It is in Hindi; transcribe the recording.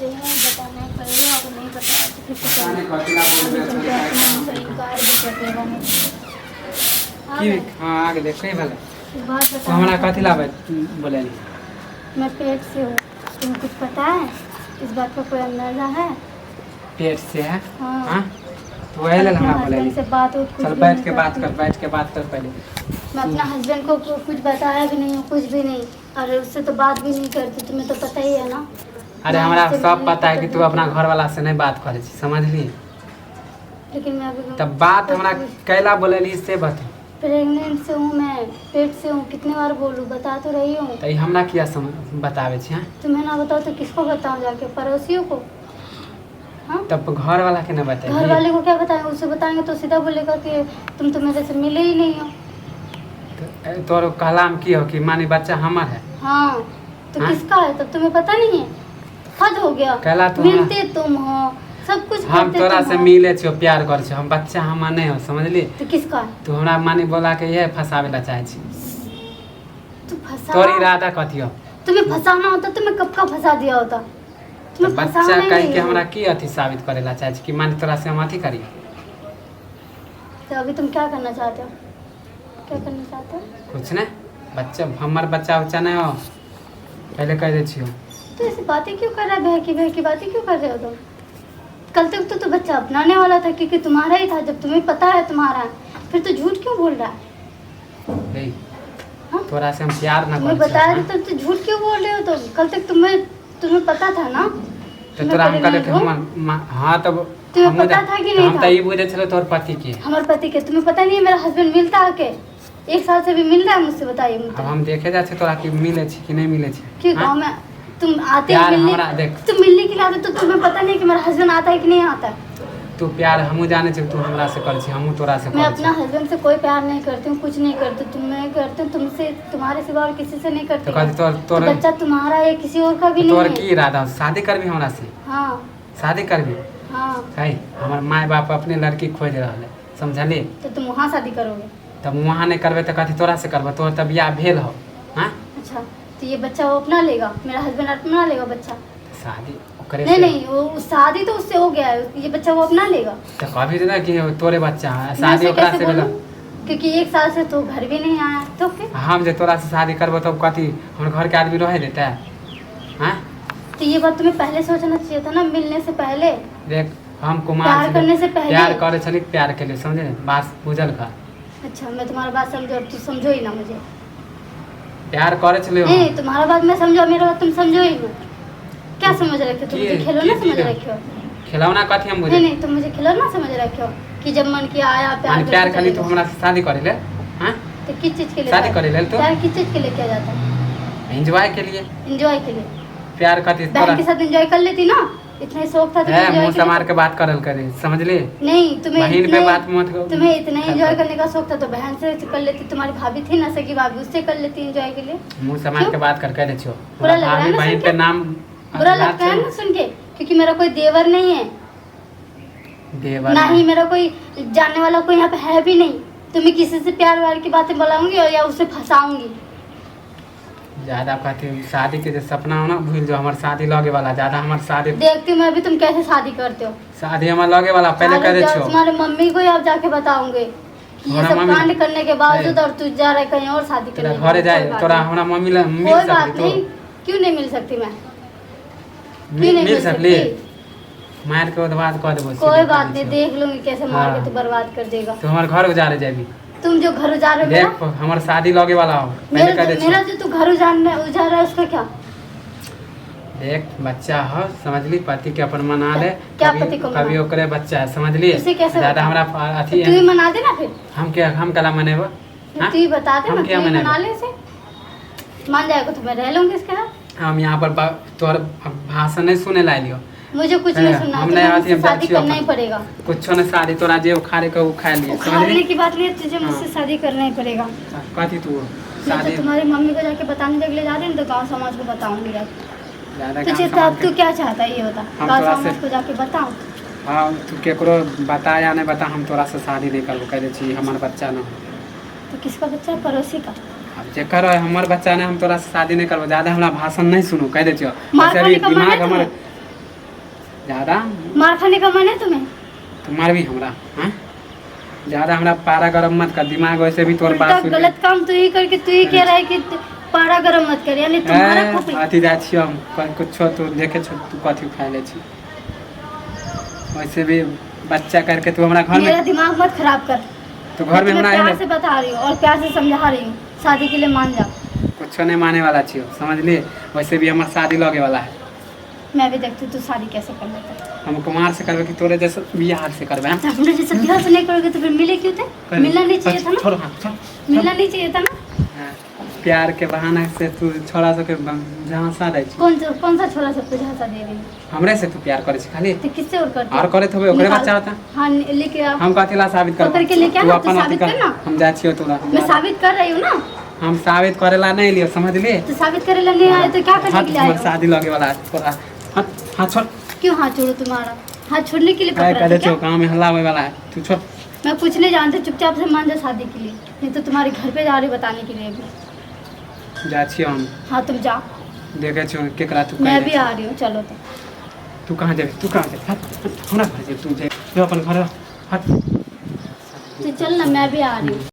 से है, बताना ही पड़ेगा। अगर नहीं बताया तो फिर तो बताने को अकेला बोल रहे तुम थे, क्या तुम इनकार भी कर देगा मुझे। की हां आगे देख कहीं भला एक बात तो बता, हमरा कथी लावे बोले नहीं मैं पेट से हूँ, तुम्हें कुछ पता है? इस बात का कोई अंदाजा है? पेट से है। हाँ। हां तो वही ले हमरा बोले हस्बैंड से बात हो, कुछ चल भी बैठ नहीं के बात करती। कर, बैठ के बात कर पहले। मैं अपना हस्बैंड को कुछ बताया भी नहीं हूँ, कुछ भी नहीं, और उससे तो बात भी नहीं करती, तुम्हें तो पता ही है ना। अरे मैं हमरा उससे सब मिलने पता है की कि तो तू दूर अपना की- घर वाला से नहीं बात करे छी, समझली? लेकिन मैं अभी तब बात हमरा कैला बोलेली से बता। प्रेग्नेंट से हूँ, मैं पेट से हूँ, कितने बार बोलूँ, बता तो रही हूँ। तो हमरा किया बतावे छी? हां तुम्हें ना बताओ तो किसको बताऊँ? जाके पड़ोसियों को? हाँ, तब घर वाला के ना घर बताइए। वाले को क्या बताएंगे? उसे बताएंगे तो सीधा बोलेगा कि तुम तो मेरे से मिले ही नहीं हो। तोर कहलाम की हो कि मानी बच्चा हमर है? हाँ, तो हाँ? किसका है? तब तुम्हें पता नहीं है? हद हो गया। कहला तो मिलते तुम हो, सब कुछ हम करते तोरा तुम से हो। मिले छियो, प्यार कर छियो, हम बच्चा हम नहीं हो, समझली? तो किसका है? तू हमरा मानी बोला के ये फसावे ला चाहे छी। तू फंसा, तोर इरादा कथी हो? तुम्हें फंसाना होता तो मैं कब का फंसा दिया होता। तुम्हें बच्चा फंसाना ही कह नहीं के है। हमरा की अथी साबित करे ला चाहे छी कि मानी तोरा से हम अथी करी? तो अभी तुम क्या करना चाहते हो? क्या करना चाहते हो? कुछ नहीं, बच्चा हमर बच्चा उच्चा नहीं हो, पहले कह दे छियो। तो ऐसी बातें क्यों कर रहा है? बहकी बातें क्यों कर रहे हो तुम? कल तक तो बच्चा अपनाने वाला था, क्योंकि तुम्हारा ही था। जब तुम्हें पता है तुम्हारा है, फिर तो झूठ क्यों बोल रहा है? नहीं हाँ? तोरा से हम प्यार ना तुम्हें कर बताया तो झूठ क्यों बोल रहे हो तुम? कल तक तुम्हें पता था ना? तो तोरा हम कहले थे हमर हां तब तुम्हें पता था कि नहीं हम था? त ई बुझे छलो तोर पति के। हमारे पति के तुम्हें पता नहीं है? मेरा हस्बैंड मिलता है के? 1 साल से भी मिल रहा है मुझसे, बताइए अब मुझे। हम देखे जा छे तोरा कि मिले छी कि नहीं मिले छी? क्यों हाँ? गाँव में तुम आते प्यार हो हमरा मिलने? देख, तुम मिलने के लिए आते तो तुम्हें पता नहीं कि मेरा हस्बैंड आता है कि नहीं आता है? तू प्यार हमू जाने छी, तू हमरा से कर छी, हमू तोरा से मैं कर अपना छी। हस्बैंड से कोई प्यार नहीं करती हूँ, कुछ नहीं करती। तुम्हें करती हूँ, तुमसे, तुम्हारे सिवा और किसी से नहीं करती। तो कहती तोर तो बच्चा तुम्हारा है, किसी और का भी तोर नहीं की है। इरादा? शादी करबी हमरा से? हाँ शादी करबी? हाँ। सही, हमर माय बाप अपने लड़की खोज रहले, समझली? तो तुम वहाँ शादी करोगे? तब वहाँ नहीं करबे तो कथी तोरा से करबे? तोर तब बियाह भेल हो? हाँ अच्छा, तो ये बच्चा वो अपना लेगा? मेरा हस्बैंड अपना लेगा बच्चा? शादी ओकरे नहीं से नहीं, वो शादी तो उससे हो गया है, ये बच्चा वो अपना लेगा। तो कभी तो ना कि तोरे बच्चा है, मैं शादी उसे ओकरा कैसे से भेल। बोलूं? क्योंकि 1 साल से तो घर भी नहीं आया, तो फिर हम जे तोरा से शादी करबो तब कथी हमर घर के आदमी रहे देता है? हाँ तो ये बात तुम्हें पहले सोचना चाहिए था ना, मिलने से पहले, देख हम कुमार प्यार छी, करने से पहले। प्यार करे छली, प्यार के लिए समझे बात बुझल का? अच्छा, मैं तुम्हारी बात समझो, अब तुम समझो ही ना मुझे। प्यार करे छली हम। नहीं, तुम्हारा बात मैं समझो, मेरा बात तुम समझो ही ना। क्या समझ रखे हो तुम? मुझे की- खिलौना की समझ चीज़? रखे हो? खिलौना कथी हम बुझे? नहीं नहीं, तुम मुझे खिलौना समझ रखे हो कि जब मन किया आया प्यार माने प्यार करके खाली चले तू गए। हमरा से शादी करे ले? हाँ तो किस चीज के लिए शादी करे ले तू? प्यार किस चीज के लिए किया जाता है? एंजॉय के लिए। एंजॉय के लिए। प्यार कथी तोरा बहन के साथ एंजॉय कर लेती ना, इतना ही शौक था तो है enjoy मुंह के से मार लिए- के बात करल करे, समझली? नहीं, तुम्हें बहन पे इतने- बात मत करो। तुम्हें इतना एंजॉय करने का शौक था तो बहन से कर लेती। तुम्हारी भाभी थी ना, सगी भाभी, उससे कर लेती एंजॉय के लिए। मुंह से मार के क्यों? बात कर कह दे छियो। बुरा लग रहा है भाभी ना बहन सुन पे के? नाम बुरा लगता है ना सुन के? क्योंकि मेरा कोई देवर नहीं है, देवर ना ही मेरा कोई जानने वाला कोई यहाँ पे है भी नहीं। तुम्हें किसी से प्यार व्यार की बातें बुलाऊंगी और या उसे फंसाऊंगी। ज्यादा कहती शादी के जो सपना हो ना भूल जाओ, हमार शादी लगे वाला ज्यादा हमार शादी देखती हूँ मैं अभी तुम कैसे शादी करते हो। शादी हमार लगे वाला पहले हाँ, कह दे जाओ, छियो। तुम्हारे मम्मी को ही आप जाके बताओगे कि ये हमारा सब मम्मी- कांड करने के बावजूद और तू जा रहा है कहीं और शादी तेरा करने। घरे जाए तोरा हमरा मम्मी ला मिल कोई बात सकती नहीं, तो क्यों नहीं मिल सकती मैं? क्यों नहीं मिल सकली? सकती? मार के बाद कह देबो। कोई बात नहीं, देख लूंगी कैसे मार के हाँ। तू बर्बाद कर देगा। तो हमार घर उजारे जाबी। तुम जो घर उजाड़ रहे हो देख हमार शादी लगे वाला हो पहले कह दे मेरा छियो। जो तू घर उजाड़ रहा है उसका क्या? देख बच्चा हो, समझली? पति के अपन मना ले। क्या कभी- पति को मना? कभी ओकरे बच्चा है, समझली? उसे कैसे ज्यादा बता? हमरा तो अथी तू ही है। मना दे ना फिर। हम कला मनेबो? हाँ? तू ही बता दे हम ना, क्या तू ही मनाएगा? मना ले इसे। मान जाएगा तो मैं रह लूंगी इसके साथ। हम यहाँ पर तोर भाषण नहीं सुने ला लियो। मुझे कुछ नहीं सुनना, हम तुम्हें नहीं मुझसे आती, शादी हम करना ही पड़ेगा। कुछ न शादी तोरा जे उखाड़े के उखाड़ लिए, उखाड़ने समझली? की बात नहीं है, तुझे मुझसे हाँ। शादी करना ही पड़ेगा। कथी तू मैं शादी तो तुम्हारी मम्मी को जाके बताने के लिए जा रही हूँ, तो गाँव समाज को बताऊंगी जाके। ज्यादा तुझे काम तो अब समाज तू के- क्या चाहता है ये बता, हम गाँव तोरा समाज से- को जाके बताऊँ? हाँ तू केकरो बता या नहीं बता, हम तोरा से शादी नहीं करबो, कह दे छी हमार बच्चा न। तो किसका बच्चा है? पड़ोसी का। अब जेकर है हमर बच्चा ने, हम तोरा से शादी नहीं करबो। ज्यादा हमरा भाषण नहीं सुनो, कह दे छियो। मार वैसे खाने भी का मन है दिमाग हमर ज़्यादा मार खाने का मन है तुम्हें? तुम्हार भी हमरा हाँ ज़्यादा हमरा पारा गरम मत कर, दिमाग वैसे भी तोर उल्टा बात सुन गलत काम तू ही करके तू ही कह रहा है कि पारा गरम मत कर, यानी तुम्हारा खोपड़ी। अथी जाइ छियो हम कुछो तू देखे छो तू कथी खा ले छी, वैसे भी बच्चा करके तू हमरा घर मेरा में दिमाग मत खराब कर। तो घर में मैं हमरा प्यार आइले से बता रही हूँ और प्यार से समझा रही हूँ, शादी के लिए मान जा। कुछो नहीं माने वाला छियो समझ लिए, वैसे भी हमार शादी लगे वाला है। मैं भी देखती हूँ तू शादी कैसे कर लेता। हम कुमार से करबे कि तोरे जैसे बिहार से करबे हम? हमने जैसे बिहार से नहीं करोगे तो फिर मिले क्यों थे? मिलना नहीं चाहिए था ना? छोड़ हाँ छोड़ मिलना नहीं चाहिए था ना? हाँ, प्यार के बहाने से तू छोड़ा सके झांसा दे छी। कौन सा छोरा सबको झांसा दे रही है? हमरे से तू प्यार करे छी खाली? तो किससे और करती? और करे तो ओकरे बच्चा होता। हाँ लेके आ। हम कथी ला साबित कर? पकड़ के लेके आ ना, तू साबित कर ना। हम जा छियो तोरा। मैं साबित कर रही हूँ ना। हम साबित करेला नहीं लियो समझ लिए? तो साबित करे ला नहीं आए तो क्या करने के लिए आए हो? शादी लगे वाला है थोड़ा हाथ छोड़। क्यों हाथ छोड़ो? तुम्हारा हाथ छोड़ने के लिए काय पकड़ा करे था क्या? छो गांव में हल्ला होने वाला है, तू छोड़। मैं कुछ नहीं जानती, चुपचाप से मान जा शादी के लिए, नहीं तो तुम्हारे घर पे जा रही बताने के लिए भी। जा छियो हम। हाँ तुम जा। देखे छो केकरा तू मैं कह भी दे। आ रही हूँ, चलो तो। तू कहाँ जाबे? तू कहाँ जाबे? हट हमरा घर जे तू जे अपन घर हट। तो चल ना, मैं भी आ रही हूँ।